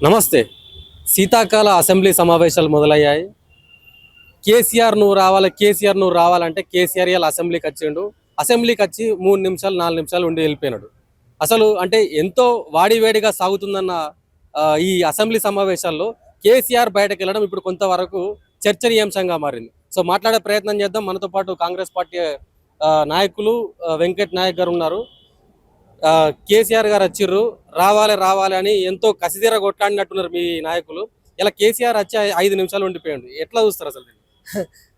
నమస్తే. శీతాకాల అసెంబ్లీ సమావేశాలు మొదలయ్యాయి. కేసీఆర్ నువ్వు రావాలంటే కేసీఆర్ ఇయాల అసెంబ్లీకి వచ్చిండు. అసెంబ్లీకి వచ్చి 3 నిమిషాలు 4 నిమిషాలు ఉండి వెళ్ళిపోయినాడు. అసలు అంటే ఎంతో వాడివేడిగా సాగుతుందన్న ఈ అసెంబ్లీ సమావేశాల్లో కేసీఆర్ బయటకు వెళ్ళడం ఇప్పుడు కొంతవరకు చర్చనీయాంశంగా మారింది. సో మాట్లాడే ప్రయత్నం చేద్దాం. మనతో పాటు కాంగ్రెస్ పార్టీ నాయకులు వెంకట్ నాయక్ గారు ఉన్నారు. కేసీఆర్ గారు వచ్చిర్రు, రావాలి రావాలి అని ఎంతో కసిదీర కొట్లాడినట్టున్నారు మీ నాయకులు. ఇలా కేసీఆర్ వచ్చి 5 నిమిషాలు ఉండిపోయాడు. ఎట్లా చూస్తారు అసలు?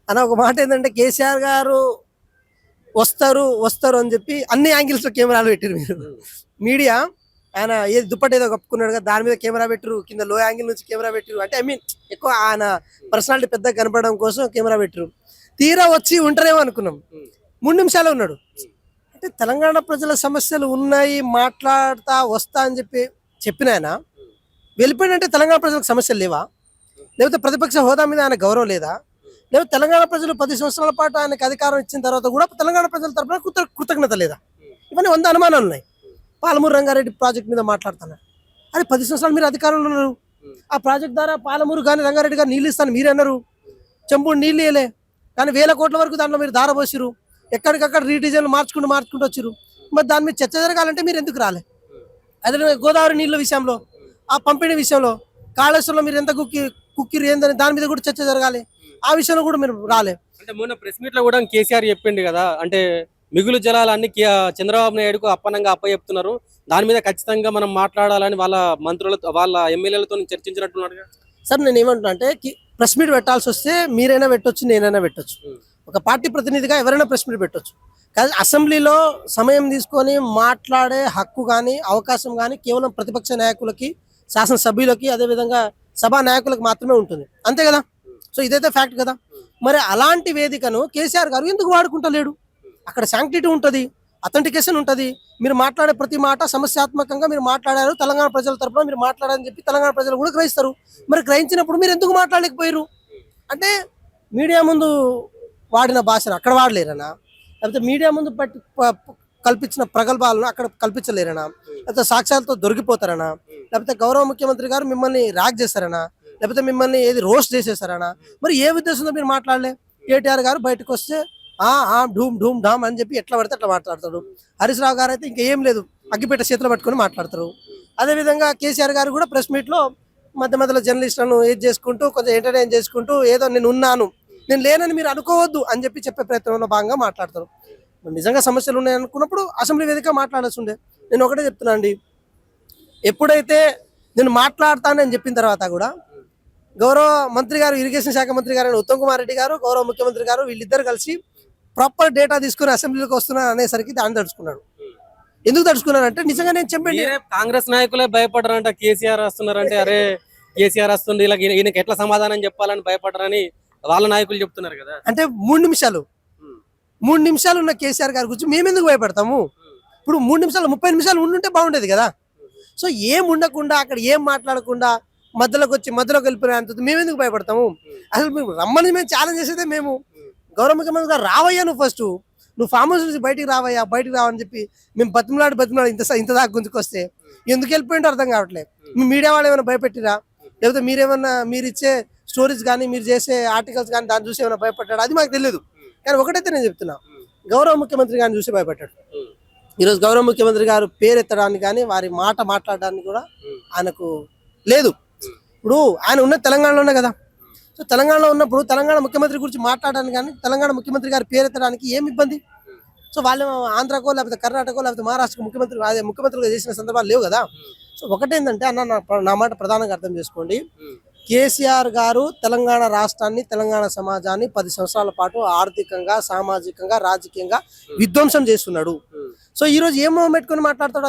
అన్న ఒక మాట ఏంటంటే కేసీఆర్ గారు వస్తారు వస్తారు అని చెప్పి అన్ని యాంగిల్స్ లో కెమెరాలు పెట్టారు. మీరు మీడియా ఆయన ఏది దుప్పటి ఏదో కప్పుకున్నాడు కదా, దాని మీద కెమెరా పెట్టరు, కింద లో యాంగిల్ నుంచి కెమెరా పెట్టరు. అంటే ఐ మీన్ ఎక్కువ ఆయన పర్సనాలిటీ పెద్దగా కనపడడం కోసం కెమెరా పెట్టరు. తీరా వచ్చి ఉంటారేమో అనుకున్నాం. 3 నిమిషాలు ఉన్నాడు. అంటే తెలంగాణ ప్రజల సమస్యలు ఉన్నాయి, మాట్లాడతా వస్తా అని చెప్పిన ఆయన వెళ్ళిపోయినంటే తెలంగాణ ప్రజలకు సమస్యలు లేవా? లేకపోతే ప్రతిపక్ష హోదా మీద ఆయన గౌరవం లేదా? లేకపోతే తెలంగాణ ప్రజలు 10 సంవత్సరాల పాటు ఆయనకు అధికారం ఇచ్చిన తర్వాత కూడా తెలంగాణ ప్రజల తరపున కృతజ్ఞత లేదా? ఇవన్నీ 100 అనుమానాలు ఉన్నాయి. పాలమూరు రంగారెడ్డి ప్రాజెక్ట్ మీద మాట్లాడుతున్నారు. అది 10 సంవత్సరాలు మీరు అధికారంలో ఉన్నారు. ఆ ప్రాజెక్ట్ ద్వారా పాలమూరు కానీ రంగారెడ్డి గారు నీళ్ళు ఇస్తాను మీరే అన్నారు. చెంబుడు నీళ్ళు ఇవ్వలే, కానీ 1000 కోట్ల వరకు దాంట్లో మీరు దారబోసిరు. ఎక్కడికక్కడ రీడిజైన్లు మార్చుకుంటూ వచ్చిరు. మరి దాని మీద చర్చ జరగాలంటే మీరు ఎందుకు రాలే? అదే గోదావరి నీళ్ళ విషయంలో, ఆ పంపిణీ విషయంలో, కాళేశ్వరంలో మీరు ఎంత కుక్కిరు ఏందని దాని మీద కూడా చర్చ జరగాలి. ఆ విషయంలో కూడా మీరు రాలే. అంటే మొన్న ప్రెస్ మీట్ లో కూడా కేసీఆర్ చెప్పిండు కదా, అంటే మిగులు జలాలన్నీ చంద్రబాబు నాయుడుకు అప్పనంగా అప్పచెప్తున్నారు, దాని మీద ఖచ్చితంగా మనం మాట్లాడాలని వాళ్ళ మంత్రులతో వాళ్ళ ఎమ్మెల్యేలతో చర్చించినట్టున్నాడు. సార్ నేను ఏమంటున్నా అంటే ప్రెస్ మీట్ పెట్టాల్సి వస్తే మీరైనా పెట్టొచ్చు, నేనైనా పెట్టొచ్చు. ఒక పార్టీ ప్రతినిధిగా ఎవరైనా ప్రెస్ మీట్ పెట్టొచ్చు. కానీ అసెంబ్లీలో సమయం తీసుకొని మాట్లాడే హక్కు కానీ అవకాశం కానీ కేవలం ప్రతిపక్ష నాయకులకి, శాసనసభ్యులకి, అదేవిధంగా సభా నాయకులకు మాత్రమే ఉంటుంది. అంతే కదా? సో ఇదైతే ఫ్యాక్ట్ కదా. మరి అలాంటి వేదికను కేసీఆర్ గారు ఎందుకు వాడుకుంటలేడు? అక్కడ శాంక్టిటీ ఉంటుంది, అథెంటికేషన్ ఉంటుంది. మీరు మాట్లాడే ప్రతి మాట సమస్యాత్మకంగా మీరు మాట్లాడారు, తెలంగాణ ప్రజల తరపున మీరు మాట్లాడారని చెప్పి తెలంగాణ ప్రజలు కూడా గ్రహిస్తారు. మరి గ్రహించినప్పుడు మీరు ఎందుకు మాట్లాడలేకపోయారు? అంటే మీడియా ముందు వాడిన భాషను అక్కడ వాడలేరనా? లేకపోతే మీడియా ముందు కల్పించిన ప్రగల్భాలను అక్కడ కల్పించలేరనా? లేకపోతే సాక్ష్యాలతో దొరికిపోతారనా? లేకపోతే గౌరవ ముఖ్యమంత్రి గారు మిమ్మల్ని ర్యాక్ చేశారనా? లేకపోతే మిమ్మల్ని ఏది రోస్ట్ చేసేసారనా? మరి ఏ ఉద్దేశంతో మీరు మాట్లాడలే? కేటీఆర్ గారు బయటకు వస్తే ఢూమ్ ఢూమ్ ఢామ్ అని చెప్పి ఎట్లా పడితే అట్లా మాట్లాడతాడు. హరీష్ రావు గారు అయితే ఇంకా ఏం లేదు, అగ్గిపేట చేతిలో పట్టుకొని మాట్లాడతారు. అదేవిధంగా కేసీఆర్ గారు కూడా ప్రెస్ మీట్లో మధ్య మధ్యలో జర్నలిస్టులను ఏది చేసుకుంటూ కొంచెం ఎంటర్టైన్ చేసుకుంటూ ఏదో నేను ఉన్నాను, నేను లేనని మీరు అనుకోవద్దు అని చెప్పే ప్రయత్నంలో భాగంగా మాట్లాడతారు. నిజంగా సమస్యలు ఉన్నాయి అనుకున్నప్పుడు అసెంబ్లీ వేదిక మాట్లాడాల్సి ఉండే. నేను ఒకటే చెప్తున్నా అండి, ఎప్పుడైతే నేను మాట్లాడతానని చెప్పిన తర్వాత కూడా గౌరవ మంత్రి గారు, ఇరిగేషన్ శాఖ మంత్రి గారు ఉత్తమ్ కుమార్ రెడ్డి గారు, గౌరవ ముఖ్యమంత్రి గారు వీళ్ళిద్దరు కలిసి ప్రాపర్ డేటా తీసుకుని అసెంబ్లీలోకి వస్తున్నారు అనేసరికి దాన్ని తడుచుకున్నాడు. ఎందుకు తడుచుకున్నారంటే నిజంగా నేను చెప్పండి, కాంగ్రెస్ నాయకులే భయపడరంట కేసీఆర్ వస్తున్నారంటే, అరే కేసీఆర్ వస్తుంది ఇలా ఈయనకి ఎట్లా సమాధానం చెప్పాలని భయపడరని వాళ్ళ నాయకులు చెప్తున్నారు కదా. అంటే 3 నిమిషాలు ఉన్న కేసీఆర్ గారి గురించి మేమెందుకు భయపడతాము? ఇప్పుడు 3 నిమిషాలు 30 నిమిషాలు ఉండుంటే బాగుండేది కదా. సో ఏం ఉండకుండా అక్కడ ఏం మాట్లాడకుండా మధ్యలోకి వెళ్ళిపోయినంత మేమెందుకు భయపడతాము? అసలు మేము రమ్మని మేము ఛాలెంజ్ చేసేదే మేము. గౌరవ ముఖ్యమంత్రి గారు రావయ్యా, నువ్వు ఫామ్ హౌస్ నుంచి బయటికి రావని చెప్పి మేము బతిమలాడి ఇంత దాకా గుంజుకొస్తే ఎందుకు వెళ్ళిపోయింటో అర్థం కావట్లేదు. మీ మీడియా వాళ్ళు ఏమైనా భయపెట్టిరా? లేకపోతే మీరు ఇచ్చే స్టోరీస్ కానీ మీరు చేసే ఆర్టికల్స్ కానీ దాన్ని చూసి ఏమైనా భయపడ్డాడు? అది మాకు తెలియదు. కానీ ఒకటైతే నేను చెప్తున్నా, గౌరవ ముఖ్యమంత్రి గారిని చూసి భయపడ్డాడు. ఈరోజు గౌరవ ముఖ్యమంత్రి గారు పేరు ఎత్తడానికి కానీ వారి మాట మాట్లాడడానికి కూడా ఆయనకు లేదు. ఇప్పుడు ఆయన ఉన్న తెలంగాణలోనే కదా. సో తెలంగాణలో ఉన్నప్పుడు తెలంగాణ ముఖ్యమంత్రి గురించి మాట్లాడడానికి కానీ తెలంగాణ ముఖ్యమంత్రి గారి పేరు ఎత్తడానికి ఏం ఇబ్బంది? సో వాళ్ళు ఆంధ్రాకో లేకపోతే కర్ణాటకో లేకపోతే మహారాష్ట్రకు ముఖ్యమంత్రిగా చేసిన సందర్భాలు లేవు కదా. సో ఒకటేంటంటే అన్న, నా మాట ప్రధానంగా అర్థం చేసుకోండి, కేసీఆర్ గారు తెలంగాణ రాష్ట్రాన్ని, తెలంగాణ సమాజాన్ని 10 సంవత్సరాల పాటు ఆర్థికంగా, సామాజికంగా, రాజకీయంగా విధ్వంసం చేస్తున్నాడు. సో ఈరోజు ఏం మొహం పెట్టుకొని మాట్లాడతాడు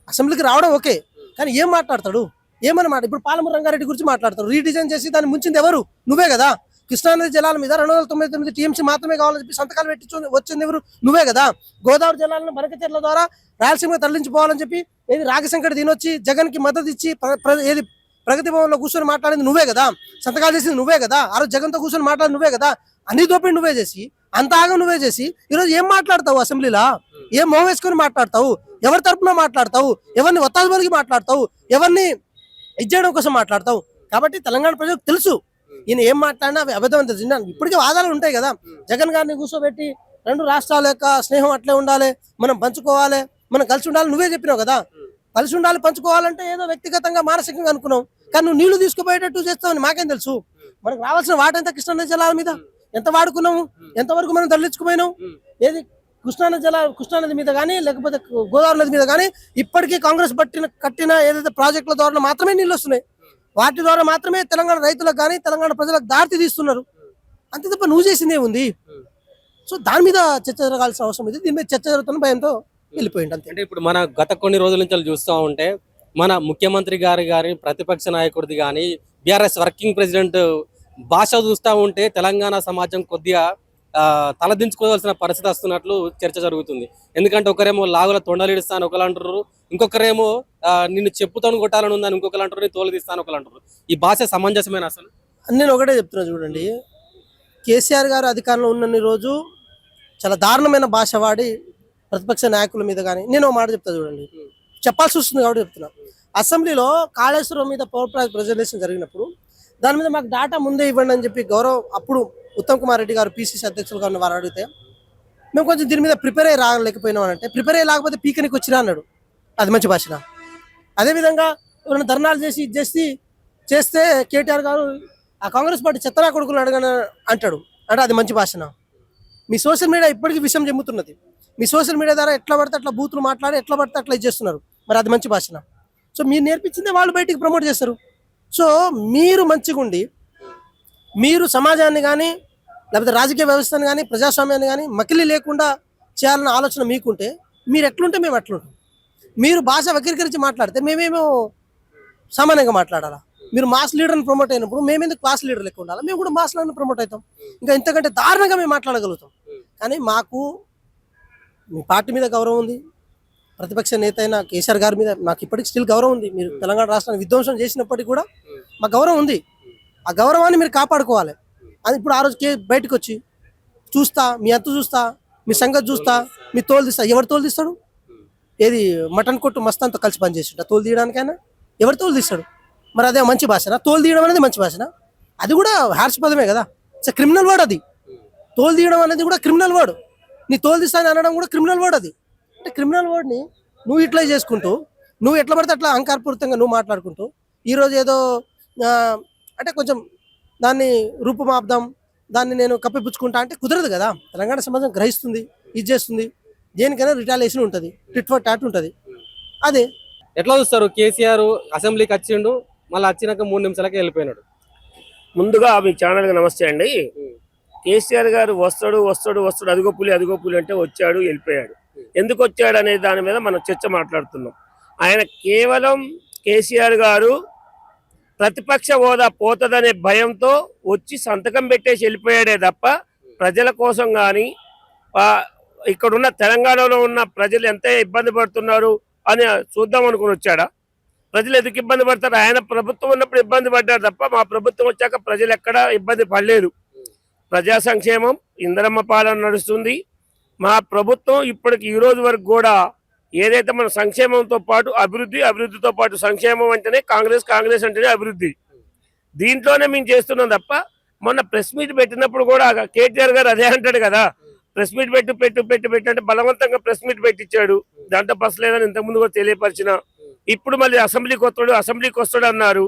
అసెంబ్లీకి రావడం ఓకే, కానీ ఏం మాట్లాడతాడు? ఏమన్నమాట? ఇప్పుడు పాలమూరు రంగారెడ్డి గురించి మాట్లాడతారు. రీడిజైన్ చేసి దాన్ని ముంచింది ఎవరు? నువ్వే కదా. కృష్ణానది జలాల మీద 299 టీఎంసీ మాత్రమే కావాలని చెప్పి సంతకాలు పెట్టి వచ్చింది ఎవరు? నువ్వే కదా. గోదావరి జలాలను బనకచెర్ల ద్వారా రాయలసీమకు తరలించిపోవాలని చెప్పి ఏది రాగసంకట దీనొచ్చి జగన్ కి మద్దతు ఇచ్చి ఏది ప్రగతి భవన్లో కూర్చొని మాట్లాడింది నువ్వే కదా. సంతకాలు చేసింది నువ్వే కదా. ఆ రోజు జగన్తో కూర్చొని మాట్లాడి నువ్వే కదా. అన్ని దోపిడి నువ్వే చేసి, అంత ఆగం నువ్వే చేసి ఈరోజు ఏం మాట్లాడతావు అసెంబ్లీలో? ఏం మొహం వేసుకొని మాట్లాడతావు? ఎవరి తరపున మాట్లాడతావు? ఎవరిని ఒత్తాసు బలిగి మాట్లాడతావు? ఎవరిని ఇచ్చేయడం కోసం మాట్లాడతావు. కాబట్టి తెలంగాణ ప్రజలకు తెలుసు ఈయన ఏం మాట్లాడినా అవి అబద్ధం అని తెలుసు. ఇప్పటికే వాదాలు ఉంటాయి కదా, జగన్ గారిని కూర్చోబెట్టి రెండు రాష్ట్రాల యొక్క స్నేహం అట్లే ఉండాలి, మనం పంచుకోవాలి, మనం కలిసి ఉండాలి, నువ్వే చెప్పినావు కదా. కలిసి ఉండాలి పంచుకోవాలంటే ఏదో వ్యక్తిగతంగా మానసికంగా అనుకున్నావు, కానీ నువ్వు నీళ్లు తీసుకుపోయేటట్టు చేస్తావని మాకేం తెలుసు. మనకు రావాల్సిన వాటంతా కృష్ణానది జలాల మీద ఎంత వాడుకున్నాము, ఎంతవరకు మనం తరలించుకుపోయినాం. ఏది కృష్ణానది మీద కానీ లేకపోతే గోదావరి నది మీద కానీ ఇప్పటికీ కాంగ్రెస్ కట్టిన ఏదైతే ప్రాజెక్టుల ద్వారా మాత్రమే నీళ్ళు వస్తున్నాయి. వాటి ద్వారా మాత్రమే తెలంగాణ రైతులకు కానీ తెలంగాణ ప్రజలకు దారి తీస్తున్నారు. అంతే తప్ప నువ్వు చేసిందే ఉంది. సో దాని మీద చర్చ జరగాల్సిన అవసరం ఉంది. దీని మీద చర్చ జరుగుతున్న భయంతో వెళ్ళిపోయింది అంతే. అంటే ఇప్పుడు మన గత కొన్ని రోజుల నుంచి చూస్తూ ఉంటే మన ముఖ్యమంత్రి గారి ప్రతిపక్ష నాయకుడిది కానీ బీఆర్ఎస్ వర్కింగ్ ప్రెసిడెంట్ భాష చూస్తూ ఉంటే తెలంగాణ సమాజం కొద్దిగా తలదించుకోవాల్సిన పరిస్థితి వస్తున్నట్లు చర్చ జరుగుతుంది. ఎందుకంటే ఒకరేమో లాగుల తొండలిడిస్తాను ఒకరు అంటారు, ఇంకొకరేమో నిన్ను చెప్పుతాను కొట్టాలని ఉందని ఇంకొకరు అంటారు, నీ తోలు తీస్తాను ఒకరు అంటారు. ఈ భాష సమంజసమైన అసలు? నేను ఒకటే చెప్తున్నా చూడండి, కేసీఆర్ గారు అధికారంలో ఉన్నన్ని రోజు చాలా దారుణమైన భాష వాడి ప్రతిపక్ష నాయకుల మీద కానీ, నేను ఒక మాట చెప్తా చూడండి, చెప్పాల్సి వస్తుంది కాబట్టి చెప్తున్నా. అసెంబ్లీలో కాళేశ్వరం మీద పవర్ ప్రాజెక్ట్ ప్రజెంటేషన్ జరిగినప్పుడు దాని మీద మాకు డాటా ముందే ఇవ్వండి అని చెప్పి అప్పుడు ఉత్తమ్ కుమార్ రెడ్డి గారు పిసిసి అధ్యక్షులు గారిని వారు అడిగితే, మేము కొంచెం దీని మీద ప్రిపేర్ అయ్యి రాలేకపోయినాం అని అంటే, ప్రిపేర్ అయ్యి లేకపోతే పీకనికి వచ్చినా అన్నాడు. అది మంచి భాషన. అదేవిధంగా ఎవరైనా ధర్నాలు చేసి చేస్తే కేటీఆర్ గారు ఆ కాంగ్రెస్ పార్టీ చెత్తనా కొడుకులు అడగని అంటాడు. అంటే అది మంచి భాషన. మీ సోషల్ మీడియా ఇప్పటికీ విషయం చెమ్ముతున్నది. మీ సోషల్ మీడియా ద్వారా ఎట్లా పడితే అట్లా బూతులు మాట్లాడి ఎట్లా పడితే అట్లా చేస్తున్నారు. మరి అది మంచి భాషన. సో మీరు నేర్పించిందే వాళ్ళు బయటికి ప్రమోట్ చేస్తారు. సో మీరు మంచిగా ఉండి మీరు సమాజాన్ని కానీ లేకపోతే రాజకీయ వ్యవస్థను కానీ ప్రజాస్వామ్యాన్ని కానీ మకిలి లేకుండా చేయాలన్న ఆలోచన మీకుంటే మీరు ఎట్లుంటే మేము అట్లుంటాం. మీరు భాష వక్రీకరించి మాట్లాడితే మేమేమో సామాన్యంగా మాట్లాడాలా? మీరు మాస్ లీడర్ని ప్రమోట్ అయినప్పుడు మేమెందుకు క్లాస్ లీడర్ లెక్క ఉండాలి? మేము కూడా మాస్ లీడర్ని ప్రమోట్ అవుతాం. ఇంకా ఇంతకంటే దారుణంగా మేము మాట్లాడగలుగుతాం. కానీ మాకు మీ పార్టీ మీద గౌరవం ఉంది, ప్రతిపక్ష నేత అయిన కేసీఆర్ గారి మీద నాకు ఇప్పటికి స్టిల్ గౌరవం ఉంది. మీరు తెలంగాణ రాష్ట్రాన్ని విధ్వంసం చేసినప్పటికీ కూడా మాకు గౌరవం ఉంది. ఆ గౌరవాన్ని మీరు కాపాడుకోవాలి. అది ఇప్పుడు ఆ రోజు బయటకు వచ్చి చూస్తా, మీ అంత చూస్తా, మీ సంగతి చూస్తా, మీ తోలు తీస్తా. ఎవరు తోలు తీస్తాడు? ఏది మటన్ కొట్టు మస్తంతో కలిసి పనిచేసిండు తోలు తీయడానికైనా? ఎవరు తోలు తీస్తాడు? మరి అదే మంచి భాషనా? తోలు తీయడం అనేది మంచి భాషనా? అది కూడా హార్ష్ పదమే కదా, ఇట్స్ క్రిమినల్ వర్డ్. అది తోలు తీయడం అనేది కూడా క్రిమినల్ వర్డ్. నీ తోలు తీస్తాను అనడం కూడా క్రిమినల్ వర్డ్. అది అంటే క్రిమినల్ వర్డ్ని నువ్వు ఇట్లా చేసుకుంటూ, నువ్వు ఎట్లా పడితే అట్లా అహంకారపూరితంగా నువ్వు మాట్లాడుకుంటూ ఈరోజు ఏదో అంటే కొంచెం దాన్ని రూపుమాపుదాం, దాన్ని నేను కప్పిపుచ్చుకుంటా అంటే కుదరదు కదా. తెలంగాణ సమాజం గ్రహిస్తుంది, ఇది చేస్తుంది. దేనికైనా రిటాలియేషన్ ఉంటుంది, టిట్ ఫర్ టాట్ ఉంటుంది. అదే ఎట్లా చూస్తారు? కేసీఆర్ అసెంబ్లీకి వచ్చిండు, మళ్ళీ వచ్చినాక 3 నిమిషాలకే వెళ్ళిపోయినాడు. ముందుగా మీ ఛానల్కి నమస్తే అండి. కేసీఆర్ గారు వస్తాడు అదిగో పులి అంటే వచ్చాడు, వెళ్ళిపోయాడు. ఎందుకు వచ్చాడు అనే దాని మీద మనం చర్చ మాట్లాడుతున్నాం. ఆయన కేవలం కేసీఆర్ గారు ప్రతిపక్ష హోదా పోతుందనే భయంతో వచ్చి సంతకం పెట్టేసి వెళ్ళిపోయాడే తప్ప ప్రజల కోసం కానీ ఇక్కడున్న తెలంగాణలో ఉన్న ప్రజలు ఎంత ఇబ్బంది పడుతున్నారు అని చూద్దాం అనుకుని వచ్చాడా? ప్రజలు ఎందుకు ఇబ్బంది పడతారు? ఆయన ప్రభుత్వం ఉన్నప్పుడు ఇబ్బంది పడ్డారు తప్ప మా ప్రభుత్వం వచ్చాక ప్రజలు ఎక్కడా ఇబ్బంది పడలేదు. ప్రజా సంక్షేమం, ఇందిరమ్మ పాలన నడుస్తుంది. మా ప్రభుత్వం ఇప్పటికి ఈ రోజు వరకు కూడా ఏదైతే మన సంక్షేమంతో పాటు అభివృద్ధితో పాటు సంక్షేమం అంటేనే కాంగ్రెస్ అంటేనే అభివృద్ధి. దీంట్లోనే మేము చేస్తున్నాం తప్ప మొన్న ప్రెస్ మీట్ పెట్టినప్పుడు కూడా కేటీఆర్ గారు అదే అంటాడు కదా, ప్రెస్ మీట్ పెట్టు అంటే బలవంతంగా ప్రెస్ మీట్ పెట్టించాడు. దాంట్లో బస్ లేదని ఇంతకుముందు కూడా తెలియపరిచిన. ఇప్పుడు మళ్ళీ అసెంబ్లీకి వస్తాడు అన్నారు.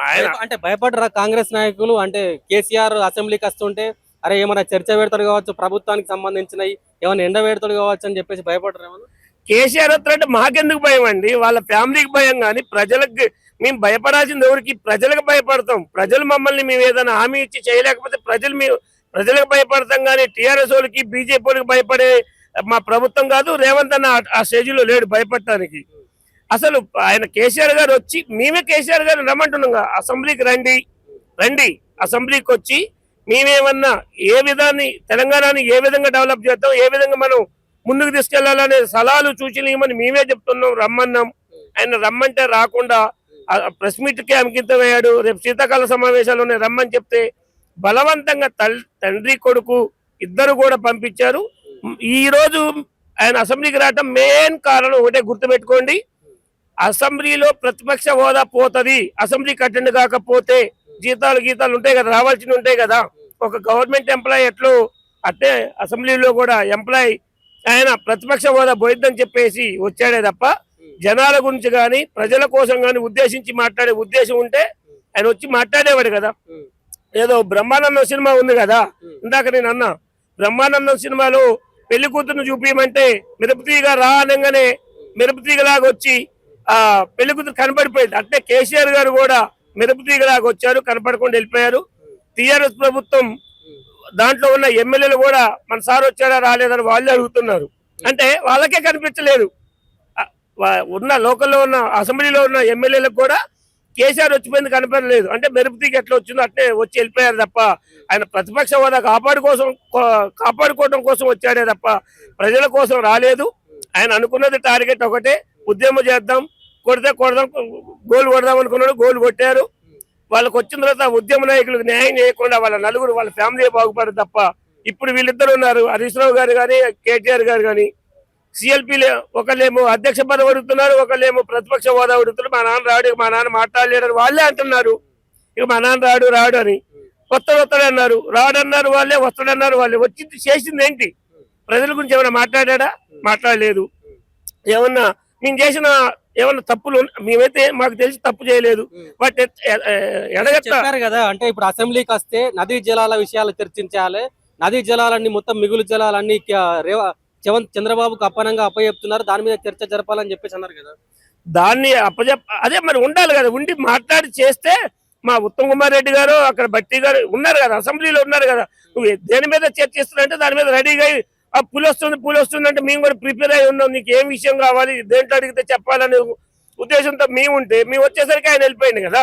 ఆయన అంటే భయపడరా కాంగ్రెస్ నాయకులు? అంటే కేసీఆర్ అసెంబ్లీకి వస్తుంటే అరే ఏమైనా చర్చ పెడతాడు కావచ్చు, ప్రభుత్వానికి సంబంధించినవి ఏమైనా ఎండ పెడతాడు కావచ్చు అని చెప్పేసి భయపడరు ఏమన్నా? కేసీఆర్ వస్తాడంటే మాకెందుకు భయం అండి? వాళ్ళ ఫ్యామిలీకి భయం. కానీ ప్రజలకు మేము భయపడాల్సింది ఎవరికి? ప్రజలకు భయపడతాం. ప్రజలు మమ్మల్ని మేము ఏదైనా హామీ ఇచ్చి చేయలేకపోతే ప్రజలకు భయపడతాం. కానీ టీఆర్ఎస్ వాళ్ళకి బీజేపీ వాళ్ళకి భయపడే మా ప్రభుత్వం కాదు. రేవంత్ అన్న ఆ స్టేజ్లో లేడు భయపడటానికి. అసలు ఆయన కేసీఆర్ గారు వచ్చి మేమే కేసీఆర్ గారు రమ్మంటున్నాం, అసెంబ్లీకి రండి అసెంబ్లీకి వచ్చి మేమేమన్నా ఏ విధాన్ని తెలంగాణని ఏ విధంగా డెవలప్ చేద్దాం, ఏ విధంగా మనం ముందుకు తీసుకెళ్లాలనే సలహాలు సూచనలు ఇవ్వమని మేమే చెప్తున్నాం, రమ్మన్నాం. ఆయన రమ్మంటే రాకుండా ప్రెస్ మీట్కే అంకితమయ్యాడు. రేపు శీతాకాల సమావేశాలు రమ్మని చెప్తే బలవంతంగా తండ్రి కొడుకు ఇద్దరు కూడా పంపించారు. ఈ రోజు ఆయన అసెంబ్లీకి రావటం మెయిన్ కారణం ఒకటే గుర్తుపెట్టుకోండి, అసెంబ్లీలో ప్రతిపక్ష హోదా పోతది, అసెంబ్లీకి అటెండ్ కాకపోతే గీతాలు ఉంటాయి కదా, రావాల్సినవి ఉంటాయి కదా. ఒక గవర్నమెంట్ ఎంప్లాయీ ఎట్లో అట్టే అసెంబ్లీలో కూడా ఎంప్లాయీ ఆయన ప్రతిపక్ష హోదా పోయిద్దని చెప్పేసి వచ్చాడే తప్ప జనాల గురించి కానీ ప్రజల కోసం కానీ ఉద్దేశించి మాట్లాడే ఉద్దేశం ఉంటే ఆయన వచ్చి మాట్లాడేవాడు కదా. ఏదో బ్రహ్మానందం సినిమా ఉంది కదా, ఇందాక నేను అన్నా, బ్రహ్మానందం సినిమాలో పెళ్లి కూతురును చూపించమంటే మిరపతీగా రా అనగానే మిరపతీగలాగా వచ్చి ఆ పెళ్లి కూతురు కనపడిపోయింది. అంటే కేసీఆర్ గారు కూడా మిరపతీగలాగా వచ్చారు, కనపడకుండా వెళ్ళిపోయారు. టీఆర్ఎస్ ప్రభుత్వం దాంట్లో ఉన్న ఎమ్మెల్యేలు కూడా మన సార్ వచ్చాడా రాలేదని వాళ్ళే అడుగుతున్నారు. అంటే వాళ్ళకే కనిపించలేదు. ఉన్న లోకల్లో ఉన్న అసెంబ్లీలో ఉన్న ఎమ్మెల్యేలకు కూడా కేసీఆర్ వచ్చిపోయింది కనపడలేదు. అంటే మెరుపుతీకి ఎట్లా వచ్చిందో అట్లే వచ్చి వెళ్ళిపోయారు తప్ప ఆయన ప్రతిపక్ష హోదా కాపాడుకోవడం కోసం వచ్చాడే తప్ప ప్రజల కోసం రాలేదు. ఆయన అనుకున్నది టార్గెట్ ఒకటే, ఉద్యమం చేద్దాం, కొడదాం, గోల్ కొడదాం అనుకున్నాడు, గోల్ కొట్టారు. వాళ్ళకి వచ్చిన తర్వాత ఉద్యమ నాయకులకు న్యాయం చేయకుండా వాళ్ళ నలుగురు వాళ్ళ ఫ్యామిలీ బాగుపడదు తప్ప ఇప్పుడు వీళ్ళిద్దరు ఉన్నారు, హరీష్ రావు గారు కానీ కేటీఆర్ గారు కానీ సిఎల్పీలే, ఒకళ్ళేమో అధ్యక్ష పదవి అడుగుతున్నారు, ఒకళ్ళేమో ప్రతిపక్ష హోదా అడుగుతున్నారు. మా నాన్న రాడు, మా నాన్న మాట్లాడలేడని వాళ్ళే అంటున్నారు. ఇక మా నాన్న రాడు అని వస్తాడన్నారు, రాడన్నారు వాళ్ళే, వస్తాడన్నారు వాళ్ళే. వచ్చింది చేసింది ఏంటి? ప్రజల గురించి ఏమైనా మాట్లాడా? మాట్లాడలేదు. ఏమన్నా మేము చేసిన ఏమన్నా తప్పులు మేమైతే మాకు తెలిసి తప్పు చేయలేదు. బట్ చెప్పారు కదా, అంటే ఇప్పుడు అసెంబ్లీకి వస్తే నదీ జలాల విషయాలు చర్చించాలి, నదీ జలాలన్నీ మొత్తం మిగులు జలాలన్నీ చంద్రబాబుకు అప్పచెప్తున్నారు, దాని మీద చర్చ జరపాలని చెప్పేసి అన్నారు కదా. దాన్ని అదే మరి ఉండాలి కదా, ఉండి మాట్లాడి చేస్తే. మా ఉత్తమ్ కుమార్ రెడ్డి గారు అక్కడ బట్టి గారు ఉన్నారు కదా, అసెంబ్లీలో ఉన్నారు కదా. నువ్వు దేని మీద చర్చిస్తున్నా దాని మీద రెడీగా ఆ పులి వస్తుంది అంటే మేము కూడా ప్రిపేర్ అయి ఉన్నాం. నీకు ఏం విషయం కావాలి, దేంట్లో అడిగితే చెప్పాలనే ఉద్దేశంతో మేము వచ్చేసరికి ఆయన వెళ్ళిపోయింది కదా.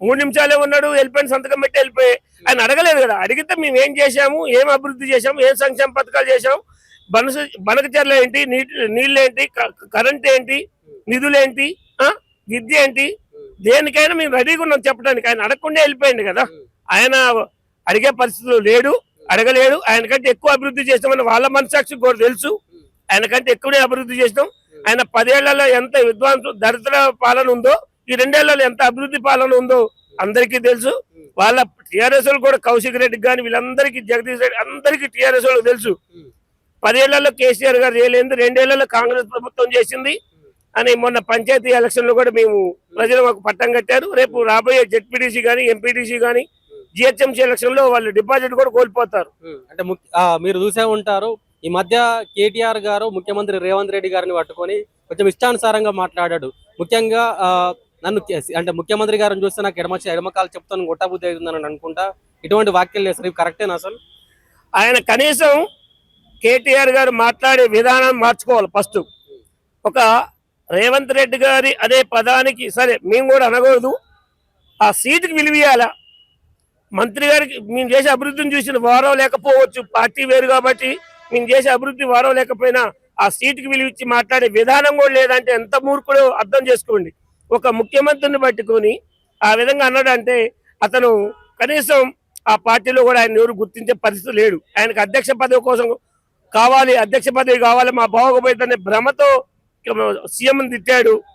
3 నిమిషాలే ఉన్నాడు, వెళ్ళిపోయిన సంతకం పెట్టి వెళ్ళిపోయి. ఆయన అడగలేదు కదా. అడిగితే మేము ఏం చేశాము, ఏం అభివృద్ధి చేశాము, ఏం సంక్షేమ పథకాలు చేశాము, బనకచర్ల ఏంటి, నీళ్ళు ఏంటి, కరెంట్ ఏంటి, నిధులేంటి, విద్య ఏంటి, దేనికైనా మేము రెడీగా ఉన్నాం చెప్పడానికి. ఆయన అడగకుండా వెళ్ళిపోయింది కదా. ఆయన అడిగే పరిస్థితులు లేడు, అడగలేడు. ఆయనకంటే ఎక్కువ అభివృద్ధి చేస్తామని వాళ్ళ మనసాక్షికి కూడా తెలుసు. ఆయనకంటే ఎక్కువనే అభివృద్ధి చేస్తాం. ఆయన 10 ఏళ్లలో ఎంత దరిద్ర పాలన ఉందో, ఈ 2 ఏళ్లలో ఎంత అభివృద్ధి పాలన ఉందో అందరికీ తెలుసు. వాళ్ళ టీఆర్ఎస్ కూడా కౌశిక్ రెడ్డికి కానీ వీళ్ళందరికీ, జగదీష్ రెడ్డి అందరికీ టీఆర్ఎస్ వాళ్ళకి తెలుసు. 10 ఏళ్లలో కేసీఆర్ గారు చేయలేదు, 2 ఏళ్లలో కాంగ్రెస్ ప్రభుత్వం చేసింది అని మొన్న పంచాయతీ ఎలక్షన్ లో కూడా మేము ప్రజలు మాకు పట్టం కట్టారు. రేపు రాబోయే జెడ్పీటీసీ కానీ ఎంపీటీసీ కానీ జిహెచ్ఎంసీ ఎలక్షన్ లో వాళ్ళు డిపాజిట్ కూడా కోల్పోతారు. అంటే మీరు చూసే ఉంటారు, ఈ మధ్య కేటీఆర్ గారు ముఖ్యమంత్రి రేవంత్ రెడ్డి గారిని పట్టుకొని కొంచెం ఇష్టానుసారంగా మాట్లాడాడు. ముఖ్యంగా నన్ను అంటే ముఖ్యమంత్రి గారిని చూస్తే నాకు ఎడమకాలు చెప్తాను కొట్టబుద్ధి అవుతుందని అనుకుంటా ఇటువంటి వ్యాఖ్యలు చేస్తారు. ఇవి కరెక్టేనా అసలు? ఆయన కనీసం కేటీఆర్ గారు మాట్లాడే విధానం మార్చుకోవాలి. ఫస్ట్ ఒక రేవంత్ రెడ్డి గారి అదే పదానికి సరే మేము కూడా అనకూడదు, ఆ సీటుకి విలువయాలా. మంత్రి గారికి మేము చేసే అభివృద్ధిని చూసిన వారం లేకపోవచ్చు, పార్టీ వేరు కాబట్టి మేము చేసే అభివృద్ధి వారం లేకపోయినా ఆ సీటుకి విలువిచ్చి మాట్లాడే విధానం కూడా లేదంటే ఎంత మూర్ఖుడో అర్థం చేసుకోండి. ఒక ముఖ్యమంత్రిని పట్టుకొని ఆ విధంగా అన్నాడంటే అతను కనీసం ఆ పార్టీలో కూడా ఆయన ఎవరు గుర్తించే పరిస్థితి లేడు. ఆయనకు అధ్యక్ష పదవి కోసం కావాలి, అధ్యక్ష పదవి కావాలి, మా బాగోపోతుందనే భ్రమతో సీఎం తిట్టాడు.